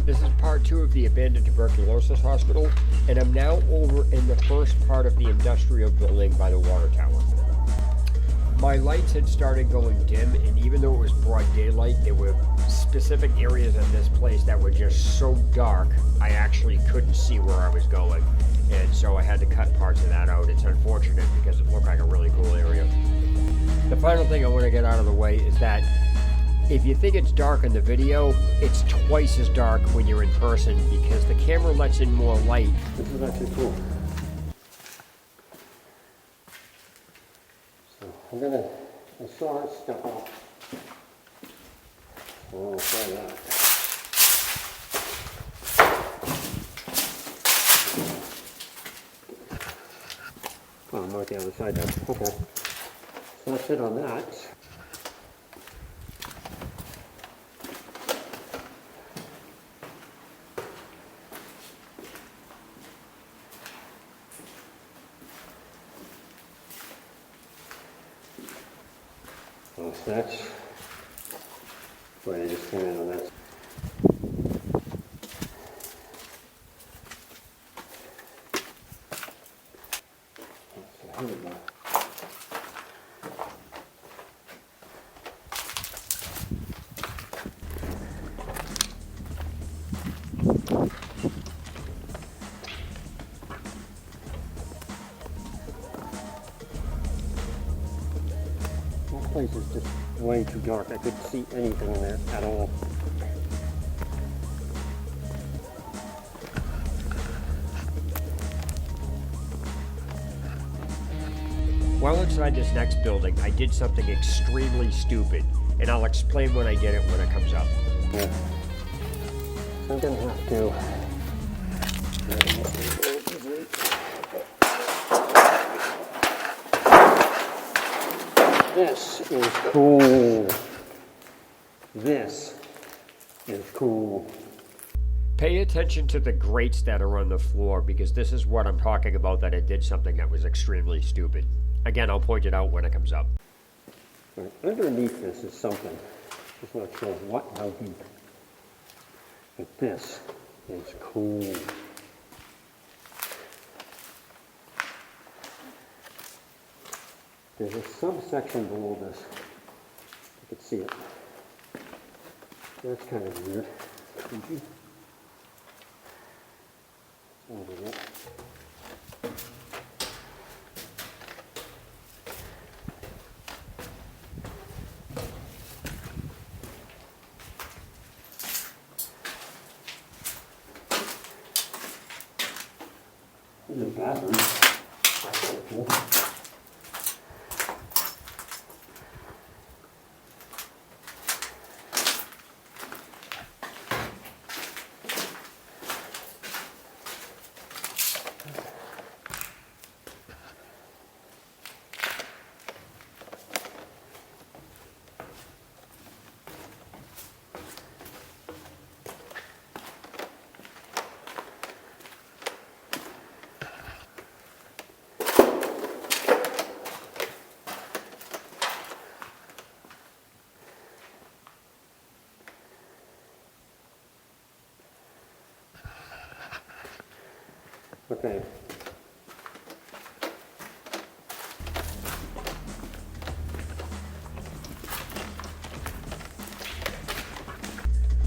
This is part 2 of the abandoned tuberculosis hospital, and I'm now over in the first part of the industrial building by the water tower. My lights had started going dim, and even though it was broad daylight, there were specific areas in this place that were just so dark, I actually couldn't see where I was going. And so I had to cut parts of that out. It's unfortunate because it looked like a really cool area. The final thing I want to get out of the way is that if you think it's dark in the video, it's twice as dark when you're in person because the camera lets in more light. This is actually cool. So I saw it step up. So I'll try that. Oh, I'm right the other side there. Okay. So that's it on that. So that's where I just came in on that. So here we go. This place is just way too dark. I couldn't see anything in there at all. While inside this next building, I did something extremely stupid, and I'll explain when I did it when it comes up. Yeah. So I'm gonna have to. This is cool. This is cool. Pay attention to the grates that are on the floor because this is what I'm talking about, that I did something that was extremely stupid. Again, I'll point it out when it comes up. Right. Underneath this is something. Just not sure what, how deep. But this is cool. There's a subsection below this. You can see it. That's kind of weird. Creepy. Over there. There's a bathroom. That's kind of cool. Okay.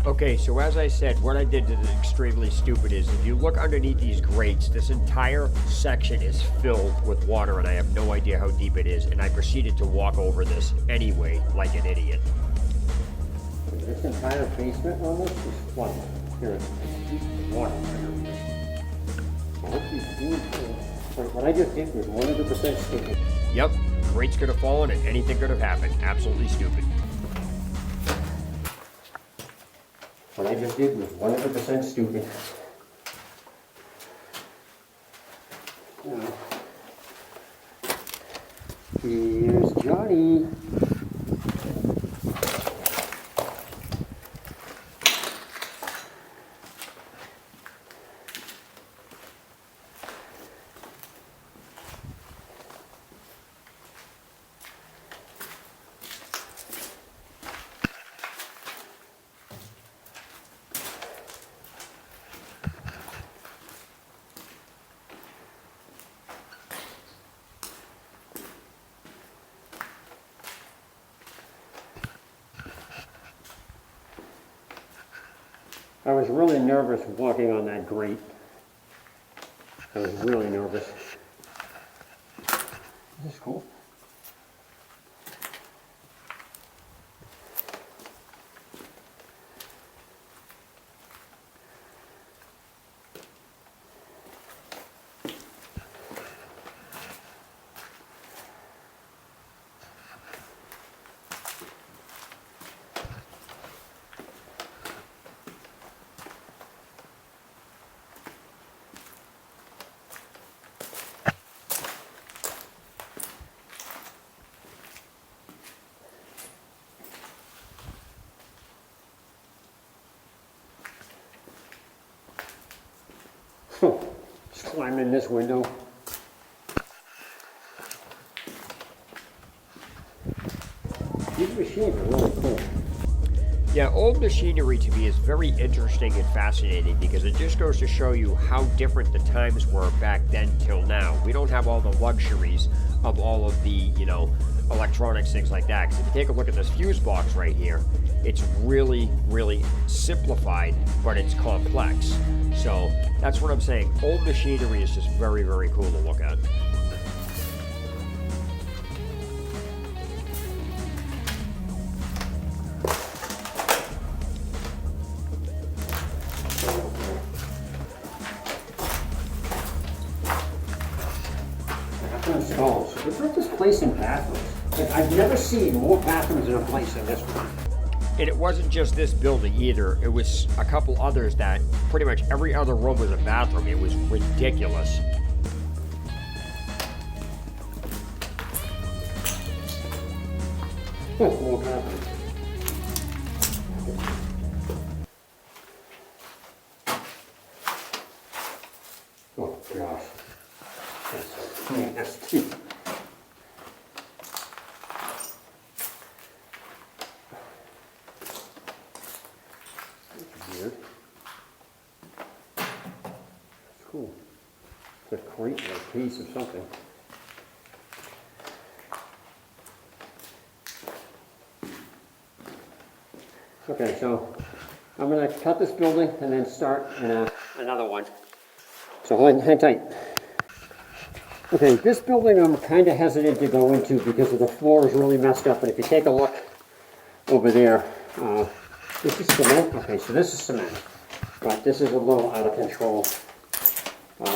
Okay, so as I said, what I did that is extremely stupid is if you look underneath these grates, this entire section is filled with water and I have no idea how deep it is, and I proceeded to walk over this anyway like an idiot. This entire basement almost is flooded. Here it's water. What I just did was 100% stupid. Yep, grates could have fallen and anything could have happened. Absolutely stupid. What I just did was 100% stupid. Now, here's Johnny. I was really nervous walking on that grate. I was really nervous. This is cool. Just climb in this window. These machines are really cool. Yeah, old machinery to me is very interesting and fascinating because it just goes to show you how different the times were back then till now. We don't have all the luxuries of all of the, electronics, things like that. Because if you take a look at this fuse box right here, it's really, really simplified, but it's complex. So that's what I'm saying. Old machinery is just very, very cool to look at. Stalls. What's with this place in bathrooms? Like, I've never seen more bathrooms in a place than this one. And it wasn't just this building either. It was a couple others that pretty much every other room was a bathroom. It was ridiculous. More bathrooms. Oh gosh. That's nasty. Weird. It's cool. It's a crate or a piece of something. Okay, so I'm going to cut this building and then start in another one. So hang tight. Okay, this building I'm kind of hesitant to go into because of the floor is really messed up. And if you take a look over there, this is cement. Okay, so this is cement, but this is a little out of control.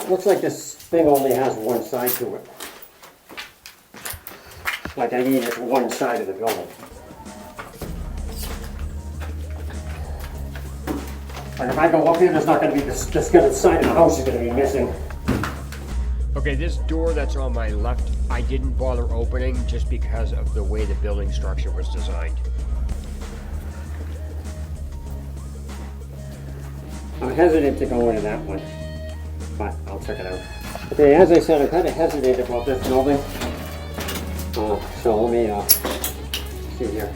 Looks like this thing only has one side to it. Like I need just one side of the building. Like if I go up here, there's not going to be this side of the house is going to be missing. Okay, this door that's on my left, I didn't bother opening just because of the way the building structure was designed. I'm hesitant to go into that one, but I'll check it out. Okay, as I said, I'm kind of hesitant about this building. So let me see here.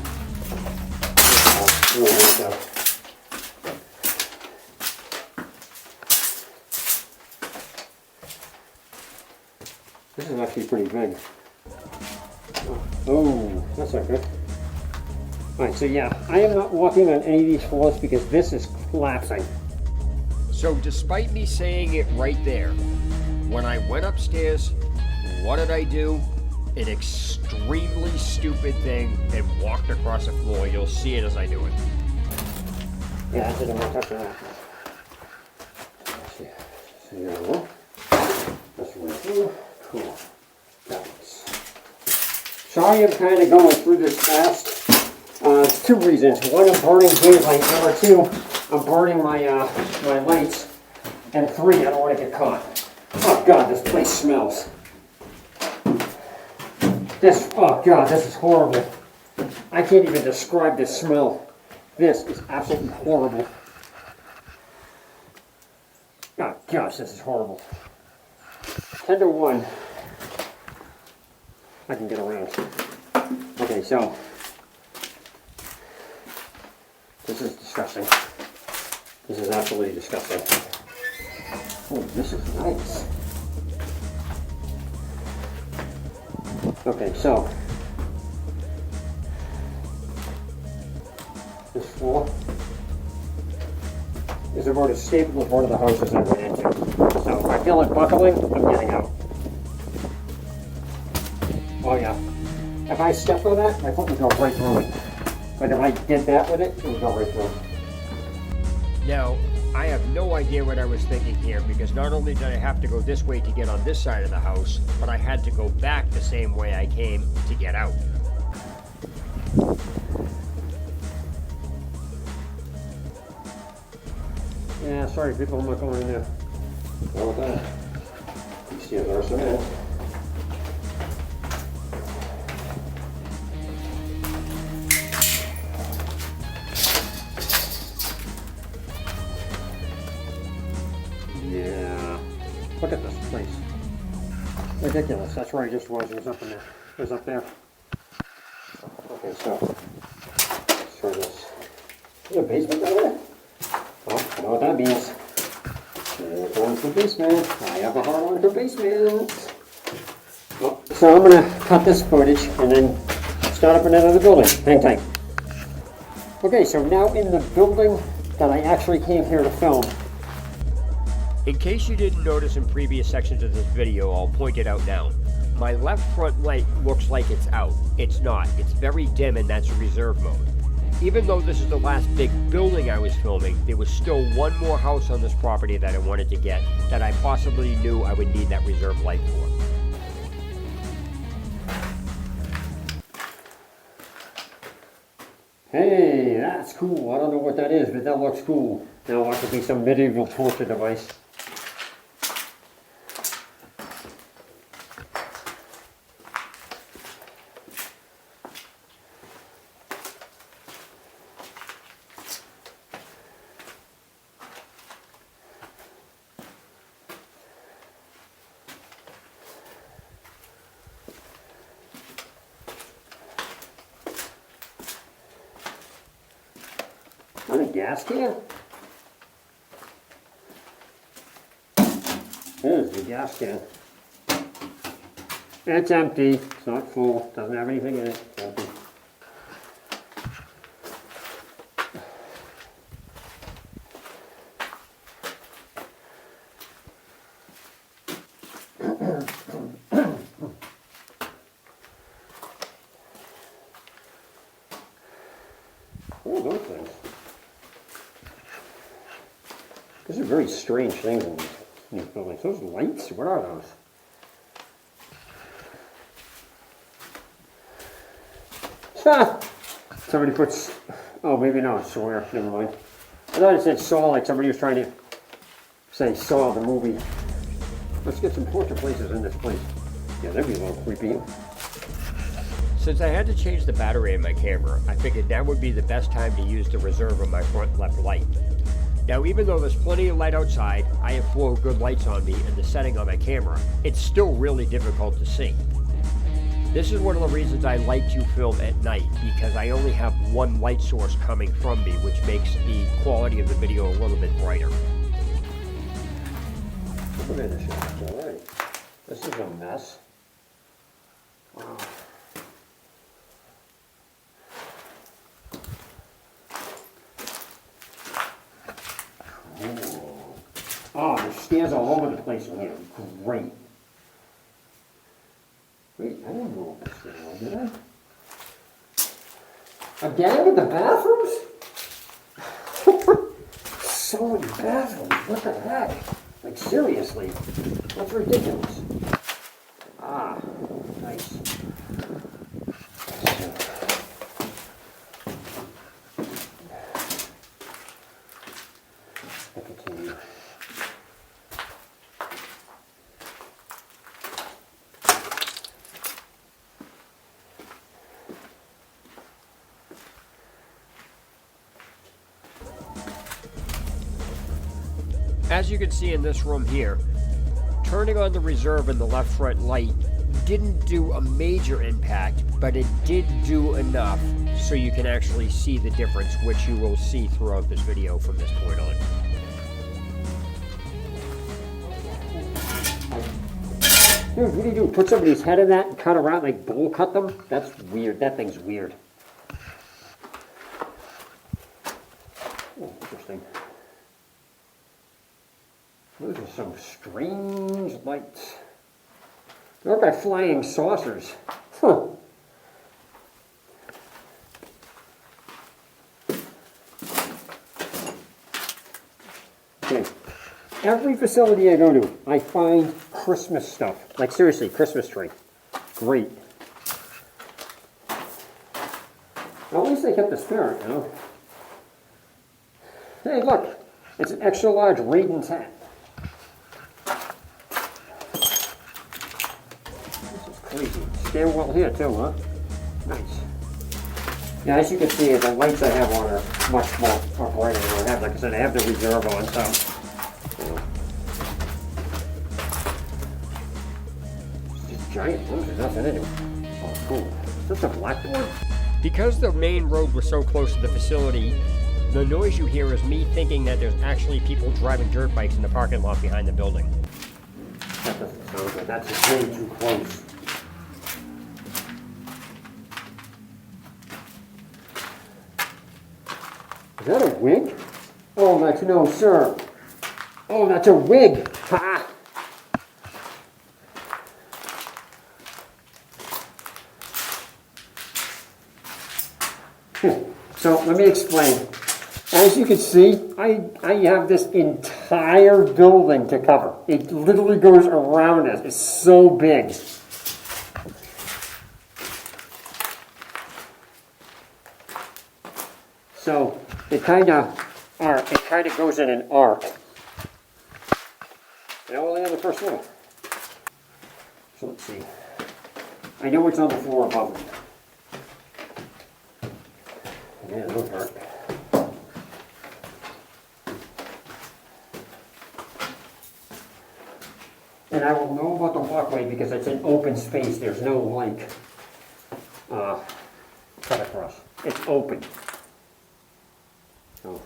This is actually pretty big. Oh, that's not good. Alright, so yeah, I am not walking on any of these floors because this is collapsing. So despite me saying it right there, when I went upstairs, what did I do? An extremely stupid thing and walked across the floor. You'll see it as I do it. Yeah, I didn't want to touch that. Let's see. So here we go. This one too. Cool. Nice. Sorry I'm kind of going through this fast. It's two reasons. One, I'm burning daylight. Number two, I'm burning my my lights. And three, I don't want to get caught. Oh God, this place smells. Oh God, this is horrible. I can't even describe this smell. This is absolutely horrible. Oh gosh, this is horrible. 10 to 1. I can get around. Okay, so this is disgusting. This is absolutely disgusting. Oh, this is nice. Okay, so this floor is about as stable as one of the houses I went into. So if I feel it buckling, I'm getting out. Oh yeah. If I step on that, my foot would go right through it. But if I did that with it, it would go right through. Now, I have no idea what I was thinking here, because not only did I have to go this way to get on this side of the house, but I had to go back the same way I came to get out. Yeah, sorry people, I'm not going in there. How about that? These stairs are cement. Yeah. Look at this place. Ridiculous. That's where I just was. It was up in there. It was up there. Okay, so let's try this. There's a basement down there. Well, I know what that means. We're going for basement. I have a hard on for basement. Well, so I'm going to cut this footage and then start up another building. Hang tight. Okay, so now in the building that I actually came here to film. In case you didn't notice in previous sections of this video, I'll point it out now. My left front light looks like it's out. It's not. It's very dim, and that's reserve mode. Even though this is the last big building I was filming, there was still one more house on this property that I wanted to get that I possibly knew I would need that reserve light for. Hey, that's cool. I don't know what that is, but that looks cool. Now watch it be some medieval torture device. On a gas can? There's the gas can. It's empty. It's not full. Doesn't have anything in it. It's empty. What are those things? These are very strange things in these buildings. Those lights? What are those? Ah! Somebody puts... Oh, maybe not. Sawyer. Never mind. I thought it said Saw, like somebody was trying to say Saw, the movie. Let's get some portrait places in this place. Yeah, that'd be a little creepy. Since I had to change the battery in my camera, I figured that would be the best time to use the reserve on my front left light. Now, even though there's plenty of light outside, I have 4 good lights on me and the setting on my camera, it's still really difficult to see. This is one of the reasons I like to film at night, because I only have one light source coming from me, which makes the quality of the video a little bit brighter. Look at this. All right. This is a mess. Wow. Oh, there's stairs all over the place in here. Great. Wait, I didn't know this thing, did I? Again with the bathrooms? So many bathrooms. What the heck? Like, seriously. That's ridiculous. Ah, nice. I'll continue. As you can see in this room here, turning on the reserve in the left front light didn't do a major impact, but it did do enough so you can actually see the difference, which you will see throughout this video from this point on. Dude, what do you do? Put somebody's head in that and cut around, like bowl cut them? That's weird. That thing's weird. Oh, interesting. Those are some strange lights. They look like flying saucers. Huh. Okay. Every facility I go to, I find Christmas stuff. Like seriously, Christmas tree. Great. Well, at least they kept the spirit, you know. Hey, look. It's an extra large Raiden's hat. This is crazy. Stairwell here too, huh? Nice. Yeah, as you can see, the lights I have on are much more brighter than I have. Like I said, I have the reserve on, so. These giant rooms are nothing in it. Oh, cool. Is this a blackboard? Because the main road was so close to the facility, the noise you hear is me thinking that there's actually people driving dirt bikes in the parking lot behind the building. That doesn't sound good. That's way too close. Is that a wig? Oh, that's no, sir. Oh, that's a wig. Ha! So let me explain. As you can see, I have this entire building to cover. It literally goes around us. It's so big. So it kind of goes in an arc. And only on the first floor. So let's see. I know it's on the floor above me. Yeah, it'll hurt. And I will know about the walkway because it's an open space. There's no like cut across. It's open. So.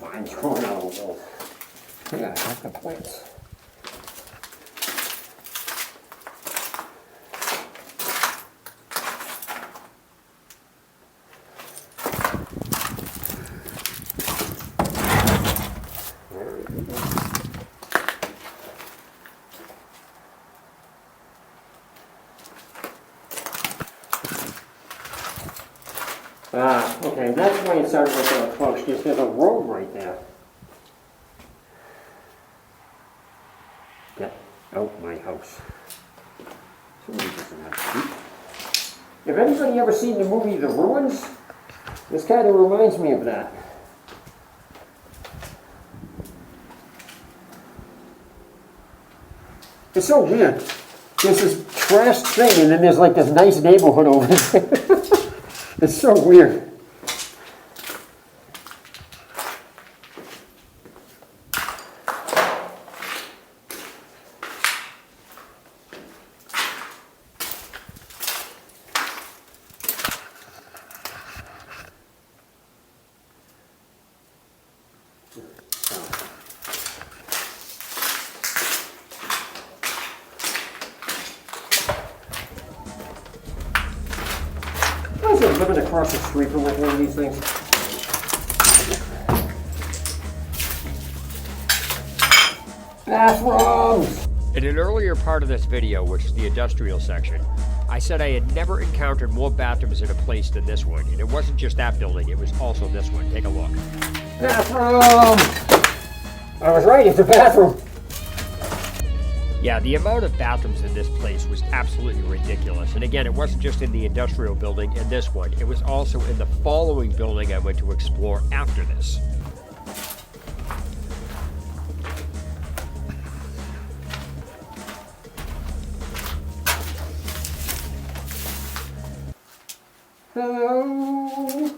Vines growing out of the wall. Yeah, I have the plants. Ah, okay, that's why it started with a close, because there's a road right there. Get out my house. Somebody doesn't have sheep. If anybody ever seen the movie The Ruins, this kind of reminds me of that. It's so weird. There's this trashed thing, and then there's like this nice neighborhood over there. It's so weird. I was living across the street from like one of these things. Bathrooms! In an earlier part of this video, which is the industrial section, I said I had never encountered more bathrooms in a place than this one. And it wasn't just that building, it was also this one. Take a look. Bathroom! I was right, it's a bathroom. Yeah, the amount of bathrooms in this place was absolutely ridiculous. And again, it wasn't just in the industrial building and this one. It was also in the following building I went to explore after this. Hello?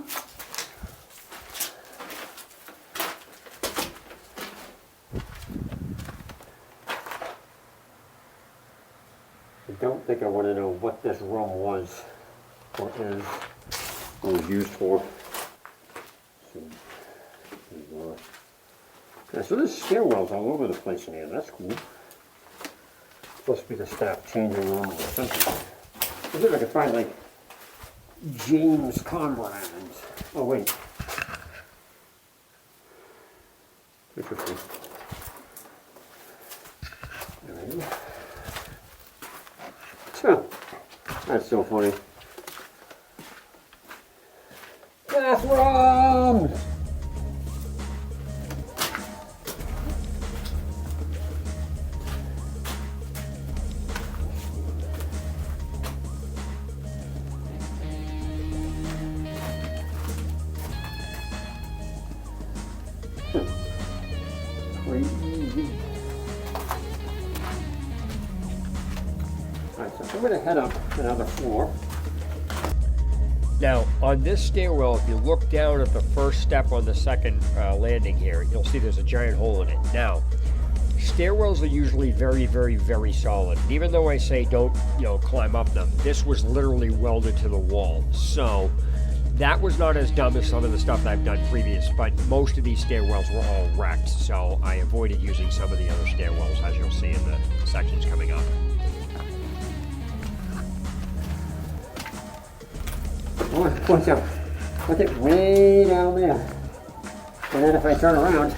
don't think I want to know what this room was or is or was used for. Yeah, so there's stairwells all over the place in here. That's cool. Supposed to be the staff changing room or something. Let's see if I can find like James Conrad's. Oh wait. Interesting. There we go. Huh. That's so funny. Bathroom! Crazy. Alright, so I'm going to head up another floor. Now, on this stairwell, if you look down at the first step on the second landing here, you'll see there's a giant hole in it. Now, stairwells are usually very, very, very solid. And even though I say don't, climb up them, this was literally welded to the wall. So, that was not as dumb as some of the stuff that I've done previous, but most of these stairwells were all wrecked. So, I avoided using some of the other stairwells, as you'll see in the sections coming up. Watch out. Look it way down there. And then if I turn around,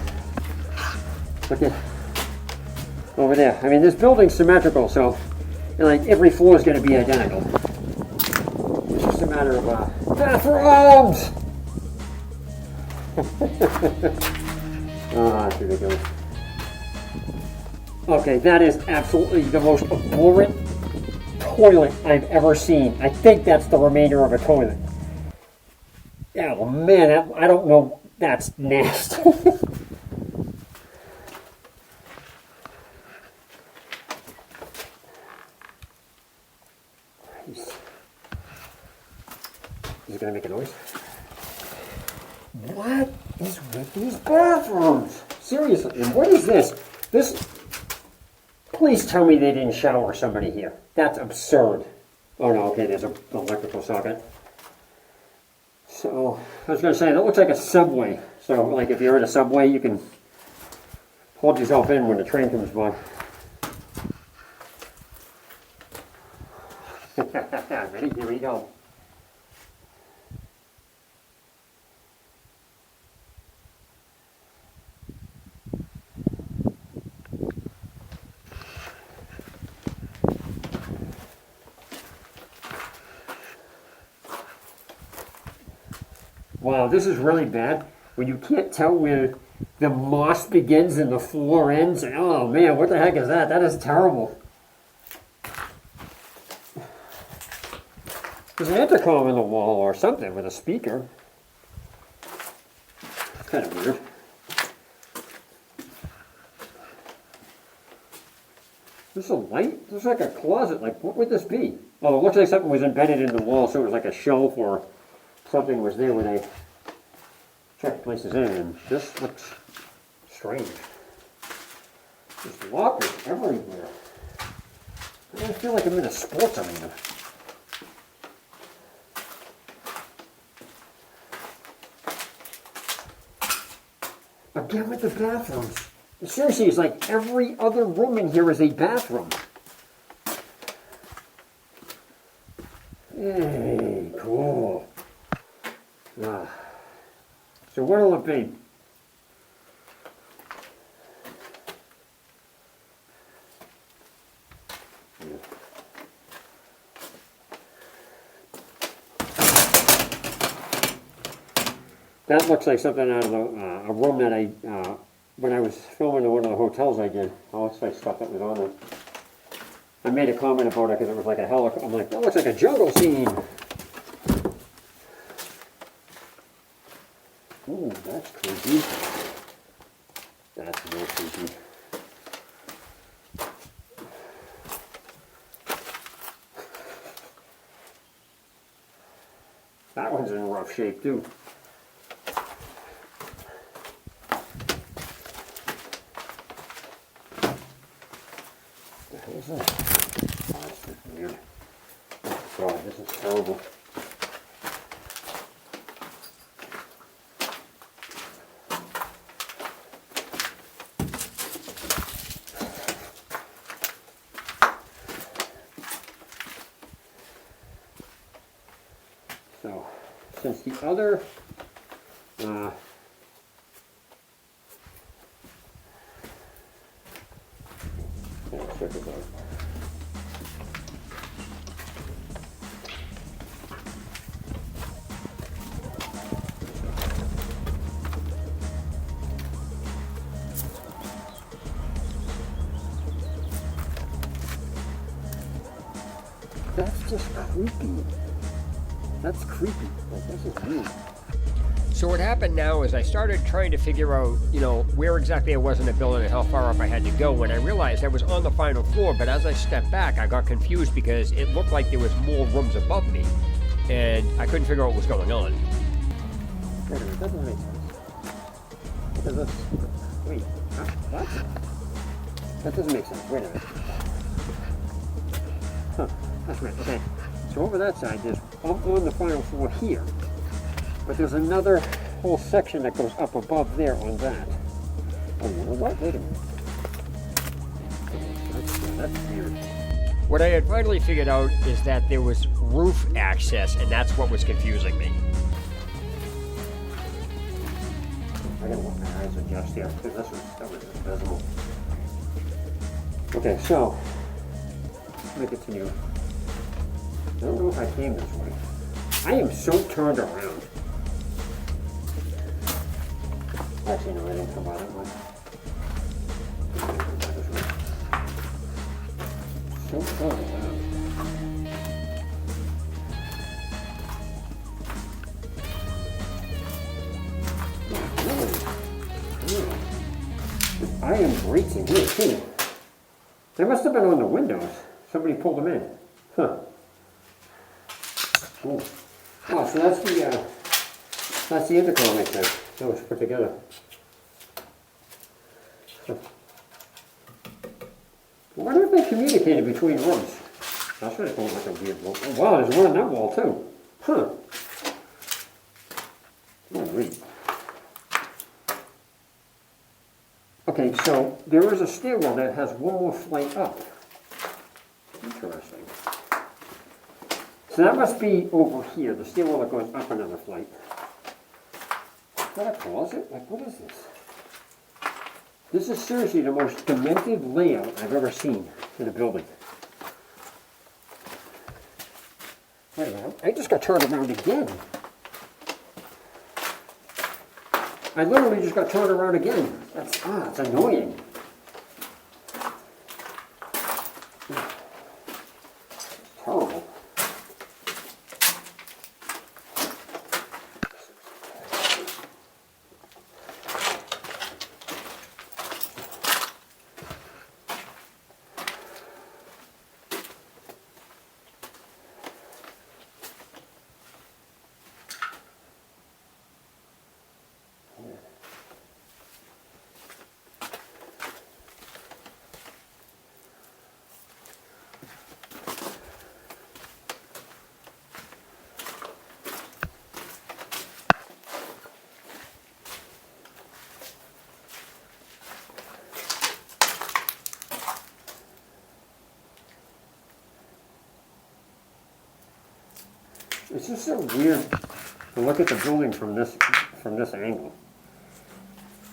look at over there. I mean, this building's symmetrical, so like every floor is going to be identical. It's just a matter of bathrooms. Oh, that's ridiculous. Okay, that is absolutely the most abhorrent toilet I've ever seen. I think that's the remainder of a toilet. Oh man, I don't know. That's nasty. Is it gonna make a noise? What is with these bathrooms? Seriously, and what is this? Please tell me they didn't shower somebody here. That's absurd. Oh no, okay, there's an electrical socket. So, I was going to say, that looks like a subway. So, like if you're in a subway, you can hold yourself in when the train comes by. Ready? Here we go. Wow, this is really bad. When you can't tell where the moss begins and the floor ends. Oh man, what the heck is that? That is terrible. There's an intercom in the wall or something with a speaker. It's kind of weird. This is a light? This is like a closet. Like, what would this be? Oh, it looks like something was embedded in the wall, so it was like a shelf or something was there when they checked places in, and this looks strange. There's lockers everywhere. I feel like I'm in a sports arena. Again with the bathrooms. Seriously, it's like every other room in here is a bathroom. Hey, cool. So what'll it be? That looks like something out of a room that I, when I was filming in one of the hotels I did. Oh, it's like stuff that was on it. I made a comment about it because it was like a helicopter. I'm like, that looks like a jungle scene. Ooh, that's creepy. That's real creepy. That one's in rough shape too. What is that? Oh, This is weird. Oh God, this is terrible. So, since the other check this out. That's just creepy. That's creepy. Like, this is weird. So what happened now is I started trying to figure out, where exactly I was in the building and how far up I had to go, when I realized I was on the final floor, but as I stepped back, I got confused because it looked like there was more rooms above me, and I couldn't figure out what was going on. Wait a minute, that doesn't make sense. Because this, wait, what? That doesn't make sense, wait a minute. Huh, that's right, okay. So over that side, I'm on the final floor here. But there's another whole section that goes up above there on that. Oh, you know what? Wait a minute. That's weird. What I had finally figured out is that there was roof access, and that's what was confusing me. I gotta want my eyes adjust here, because that was invisible. Okay, so, let me continue. I don't know if I came this way. I am so turned around. Actually, no, I didn't come by that way. So turned around. I am breaching here too. They must have been on the windows. Somebody pulled them in. Huh. Oh, so that's the intercom right there. That was put together. Huh. I wonder if they communicated between rooms. That's what it looked like a weird wall. Oh wow, there's one on that wall too. Huh. Oh, really? Okay, so there is a stairwell that has one more flight up. Interesting. So that must be over here, the stairwell that goes up another flight. Is that a closet? Like, what is this? This is seriously the most demented layout I've ever seen in a building. Wait a minute, I just got turned around again. I literally just got turned around again. It's annoying. It's terrible. It's just so weird to look at the building from this angle.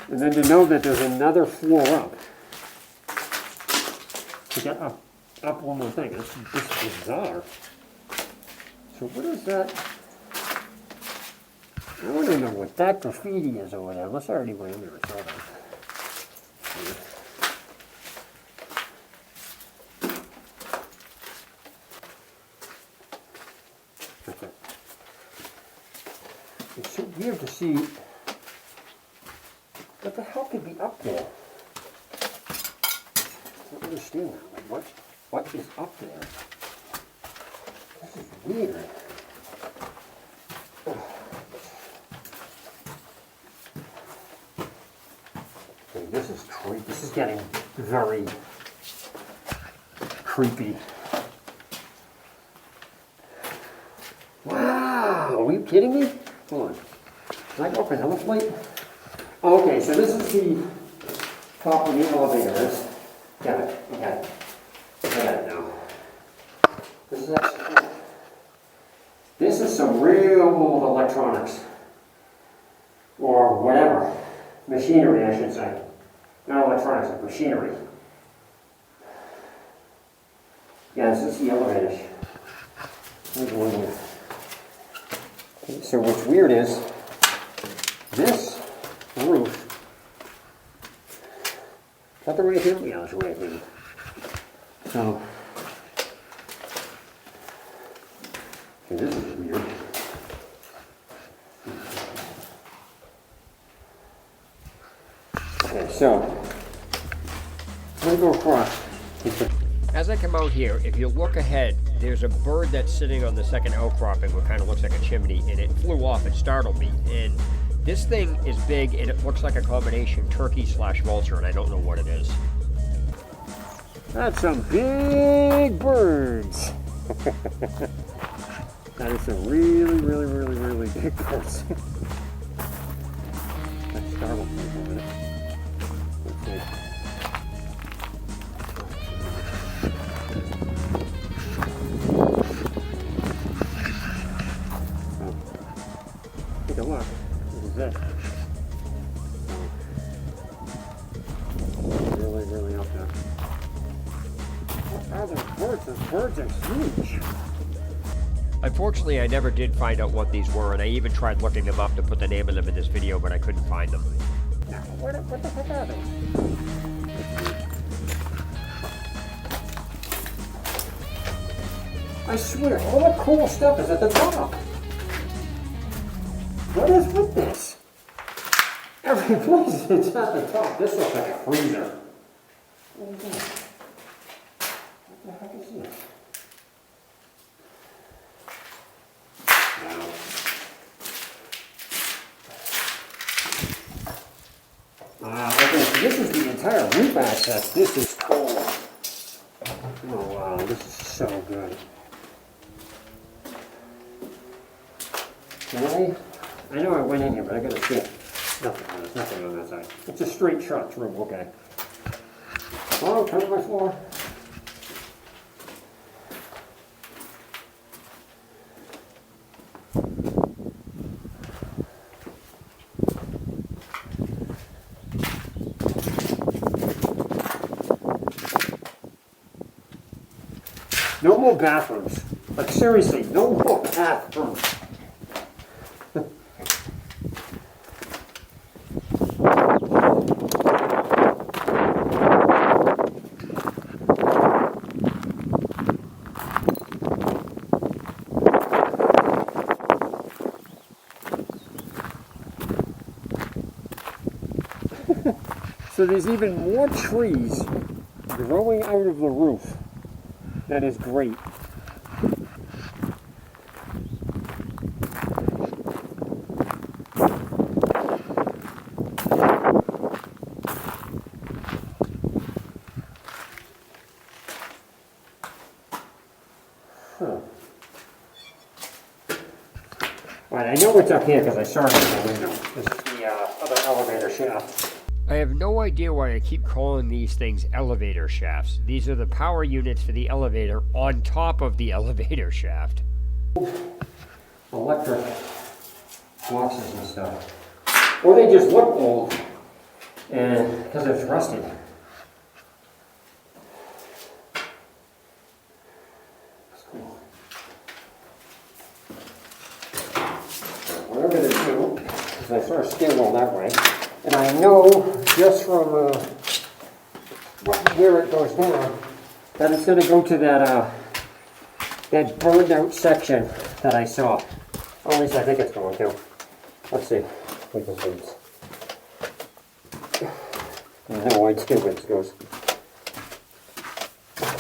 And then to know that there's another floor up. To get up one more thing. It's just bizarre. So what is that? I don't even know what that graffiti is over there, unless I already went in there and saw that. It's so weird to see what the hell could be up there. I don't understand that. Like, what is up there? This is weird. Okay, this is creepy. This is getting very creepy. are you kidding me? Hold on. Can I go up another flight? Oh, okay, so this is the top of the elevator. Got it. Okay. I got it now. This is actually cool. This is some real old electronics. Or whatever. Machinery, I should say. Not electronics, but machinery. Yeah, this is the elevator. So what's weird is this roof. Is that the right here? Yeah, that's right here. So, this is weird. Okay, so I'm going to go across. As I come out here, if you look ahead, there's a bird that's sitting on the second outcropping, what kind of looks like a chimney, and it flew off and startled me. And this thing is big, and it looks like a combination turkey/vulture, and I don't know what it is. That's some big birds. That is some really big birds. That startled me for a minute. Let's see. Take a look. What is that? Really up there. What are those birds? Those birds are huge. Unfortunately, I never did find out what these were, and I even tried looking them up to put the name of them in this video, but I couldn't find them. Now, what the heck are they? I swear, all the cool stuff is at the top. What is with this? Every place is at the top. This looks like a freezer. What is that? What the heck is this? Okay, so this is the entire roof access. This is cool. Oh wow, this is so good. I know I went in here, but I gotta see it. Nothing on that side. It's a straight shot through, okay. Oh, turn to my floor. No more bathrooms. Like seriously, no more bathrooms. So there's even more trees growing out of the roof. That is great. Huh. Right, I know what's up here because I saw it in the window. This is the other elevator shaft. I have no idea why I keep calling these things elevator shafts. These are the power units for the elevator on top of the elevator shaft. Electric boxes and stuff. Or they just look old and because it's rusted. That's cool. Whatever they do, because I saw a stairwell that way. And I know just from where it goes down that it's going to go to that burned out section that I saw. Or at least I think it's going to. Let's see. Wait, this leads. No idea where it goes.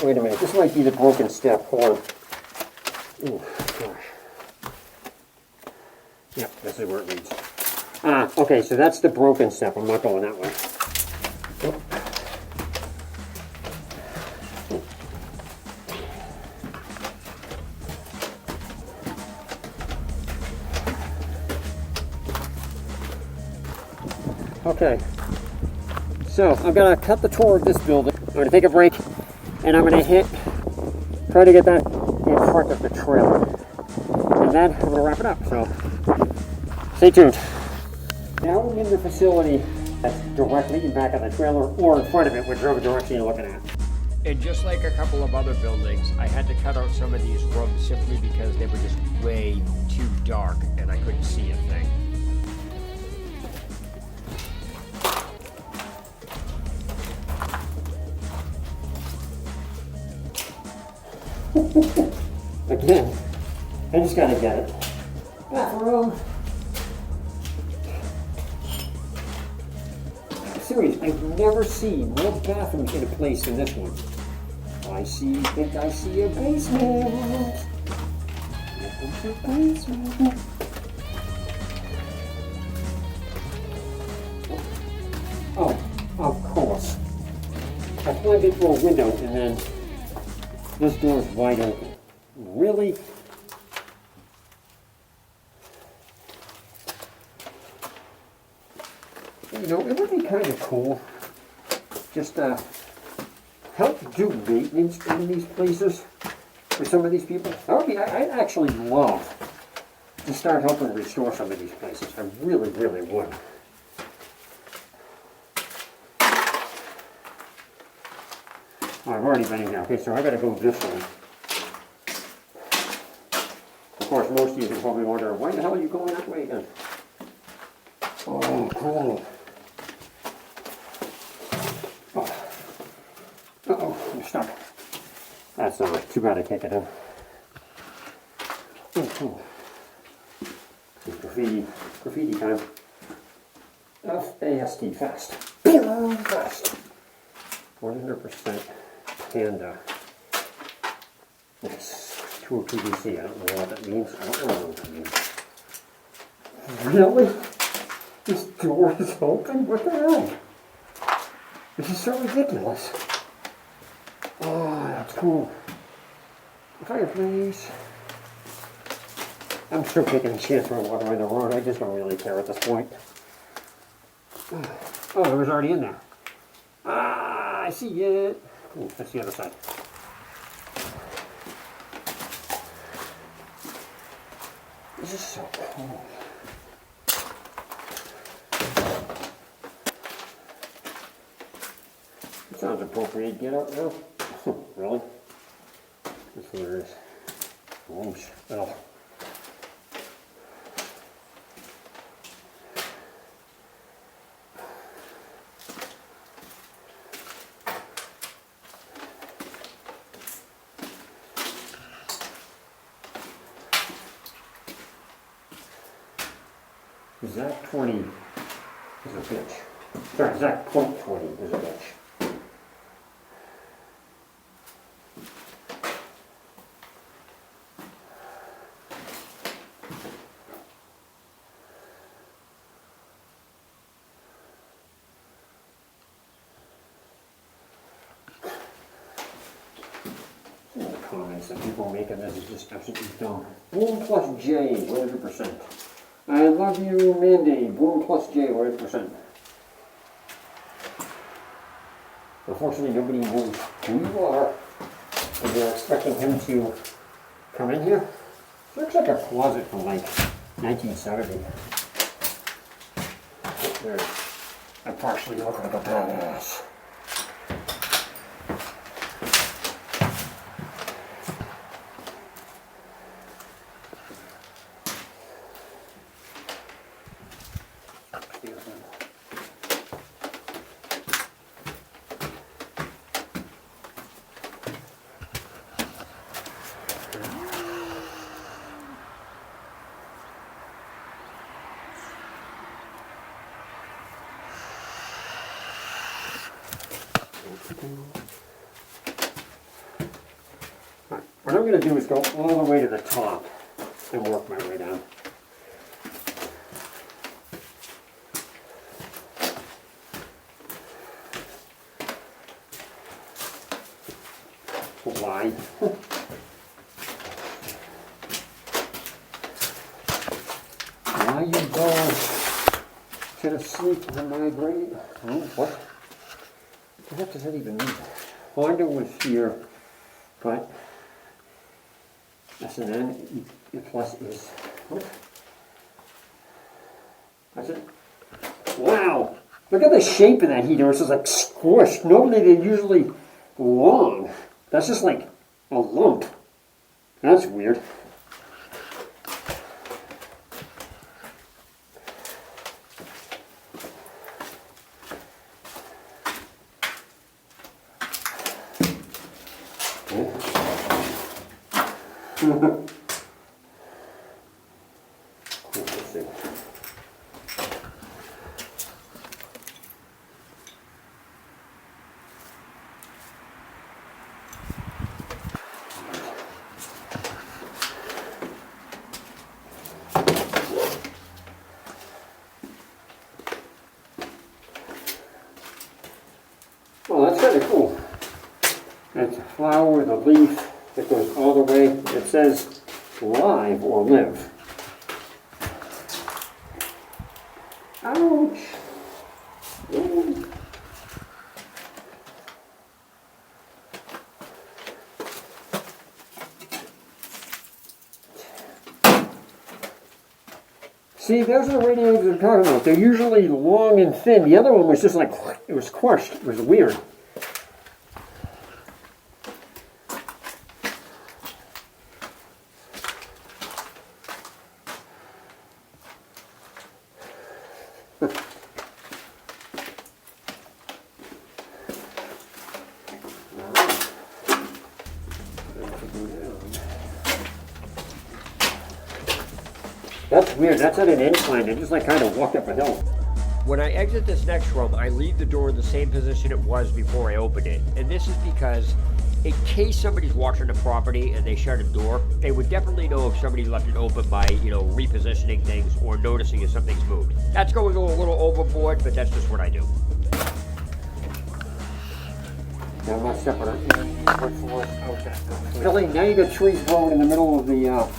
Wait a minute. This might be the broken step. Hold on. Ooh, gosh. Yep, this is where it leads. Okay, so that's the broken step. I'm not going that way. Oh. Okay. So I'm gonna cut the tour of this building. I'm gonna take a break, and I'm gonna try to get that in front of the trailer, and then I'm gonna wrap it up. So stay tuned. Now we're in the facility that's directly in back of the trailer or in front of it, whichever direction you're looking at. And just like a couple of other buildings, I had to cut out some of these rooms simply because they were just way too dark and I couldn't see a thing. Again, I just gotta get it. Bathroom. Serious, I've never seen more bathrooms in a place than this one. Think I see a basement. Welcome to basement. Oh, of course. I climbed into a window and then this door is wide open. Really? You know, it would be kind of cool just to help do maintenance in these places for some of these people. I'd actually love to start helping restore some of these places. I really, really would. Oh, I've already been in there. Okay, so I gotta go this way. Of course, most of you can probably wonder, why the hell are you going that way again? Oh, cool. Uh-oh, I'm stuck. That's too bad I can't get in. Oh, cool. Graffiti time. F-A-S-T, fast. Fast. 100% Panda. Nice. 202 BC. I don't know what that means. I don't know what that means. Really? This door is open? What the hell? This is so ridiculous. Oh, that's cool. Fireplace. I'm still taking a chance for water on the road. I just don't really care at this point. Oh, it was already in there. Ah, I see it. Ooh, that's the other side. This is so cool. It sounds appropriate. Get out now. Really? That's what it is. Whoosh. Oh. Zach 20 is a bitch. Sorry, Zach point 20 is a bitch. Comments that people make on this is just absolutely dumb. Boom plus J, 100%. I love you, Mandy. Boom plus J, 100%. Unfortunately, nobody knows who you are, and they're expecting him to come in here. It looks like a closet from like 1970. There. I partially look like a badass. What I'm going to do is go all the way to the top and work my way down. Why? There you go. should have sleep on my grave. Oh, what? The heck does that even mean? Honda was here, but that's an N, E plus is. What? That's it. Wow! Look at the shape of that heater. It's just like squished. Normally they're usually long. That's just like a lump. That's weird. Well, that's kind of cool. It's a flower with a leaf that goes all the way. It says live or live. Ouch! Ooh. See, those are the radios I'm talking about. They're usually long and thin. The other one was just like, it was crushed. It was weird. That's weird. That's at an incline. I just like kind of walked up a hill. When I exit this next room, I leave the door in the same position it was before I opened it. And this is because in case somebody's watching the property and they shut a door, they would definitely know if somebody left it open by, repositioning things or noticing if something's moved. That's going a little overboard, but that's just what I do. Yeah, I'm not stepping on it. Okay. Really, now you got trees growing in the middle of the wall.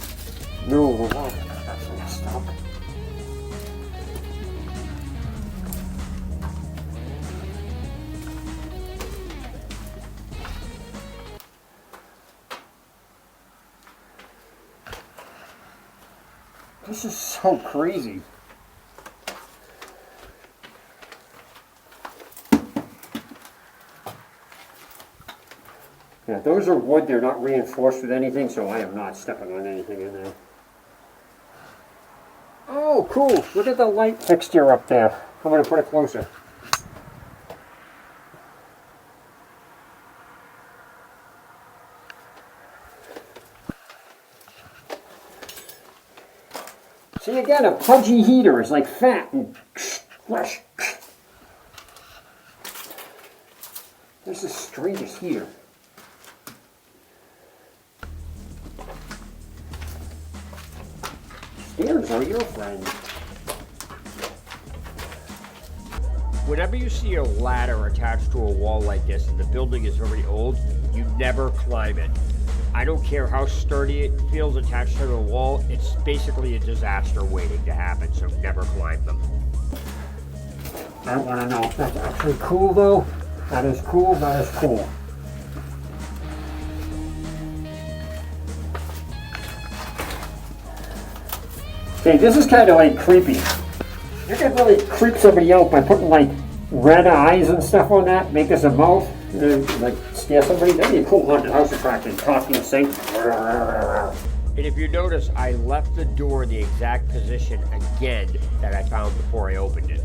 That's messed up. This is so crazy. Yeah, those are wood. They're not reinforced with anything, so I am not stepping on anything in there. Oh, cool. Look at the light fixture up there. I'm going to put it closer. See, again, a pudgy heater is like fat and squish. This is the strangest heater. Stairs are your friend. Whenever you see a ladder attached to a wall like this and the building is very old, you never climb it. I don't care how sturdy it feels attached to the wall, it's basically a disaster waiting to happen, so never climb them. I want to know if that's actually cool though. That is cool, that is cool. Okay, this is kind of like creepy. You can really creep somebody out by putting like red eyes and stuff on that, make us a mouth, and then, like scare somebody. That'd be a cool haunted house attraction, talking sink. And if you notice, I left the door in the exact position again that I found before I opened it.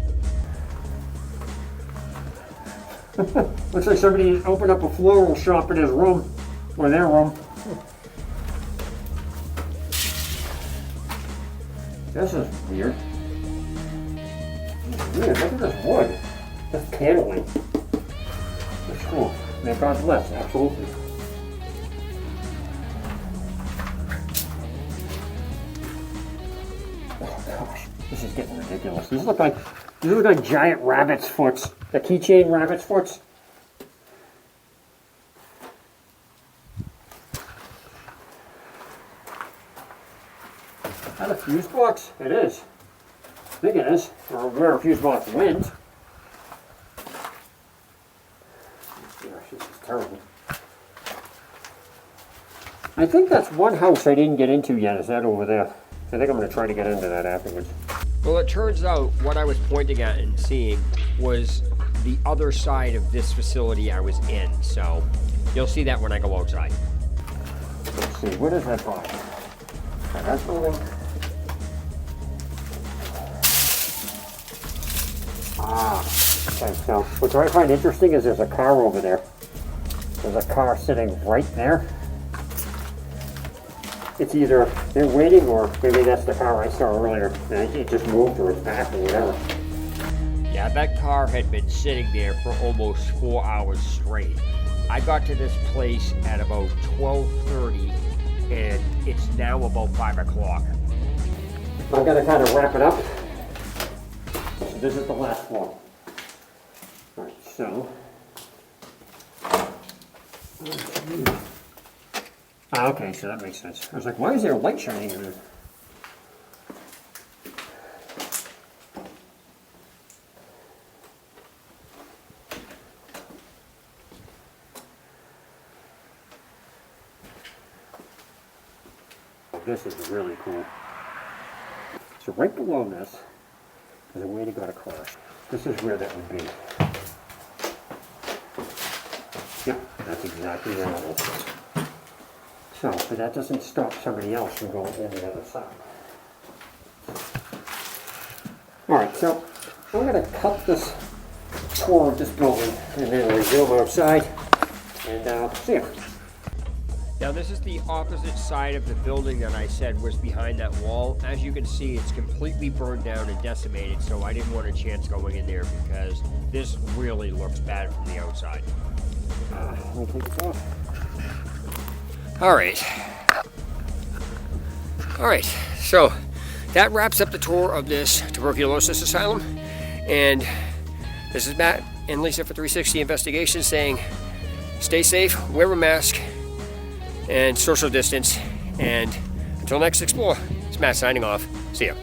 Looks like somebody opened up a floral shop in his room, or their room. This is weird. Weird, look at this wood. This paneling. That's cool. May God bless, absolutely. Oh gosh, this is getting ridiculous. These look like giant rabbit's foots. The keychain rabbit's foots. Is that a fuse box? It is. think it is, or where a fuse box went. Gosh, this is terrible. I think that's one house I didn't get into yet, is that over there. I think I'm going to try to get into that afterwards. Well, it turns out what I was pointing at and seeing was the other side of this facility I was in, so you'll see that when I go outside. Let's see, what is that box? That building. Okay, so what I find interesting is there's a car over there. There's a car sitting right there. It's either they're waiting or maybe that's the car I saw earlier and it just moved or it's back or whatever. Yeah, that car had been sitting there for almost 4 hours straight. I got to this place at about 12:30 and it's now about 5 o'clock. I'm going to kind of wrap it up. So this is the last floor. Alright, so. Okay, so that makes sense. I was like, why is there a light shining in there? This is really cool. So right below this is a way to go to cars. This is where that would be. Yep, that's exactly where it is. So, but that doesn't stop somebody else from going in the other side. Alright, so I'm going to cut this tour of this building and then resume outside and see you. Now this is the opposite side of the building that I said was behind that wall. As you can see, it's completely burned down and decimated, so I didn't want a chance going in there because this really looks bad from the outside. Let me take this off. All right, so that wraps up the tour of this tuberculosis asylum. And this is Matt and Lisa for 360 Investigations saying, stay safe, wear a mask, and social distance. And until next explore, it's Matt signing off. See ya.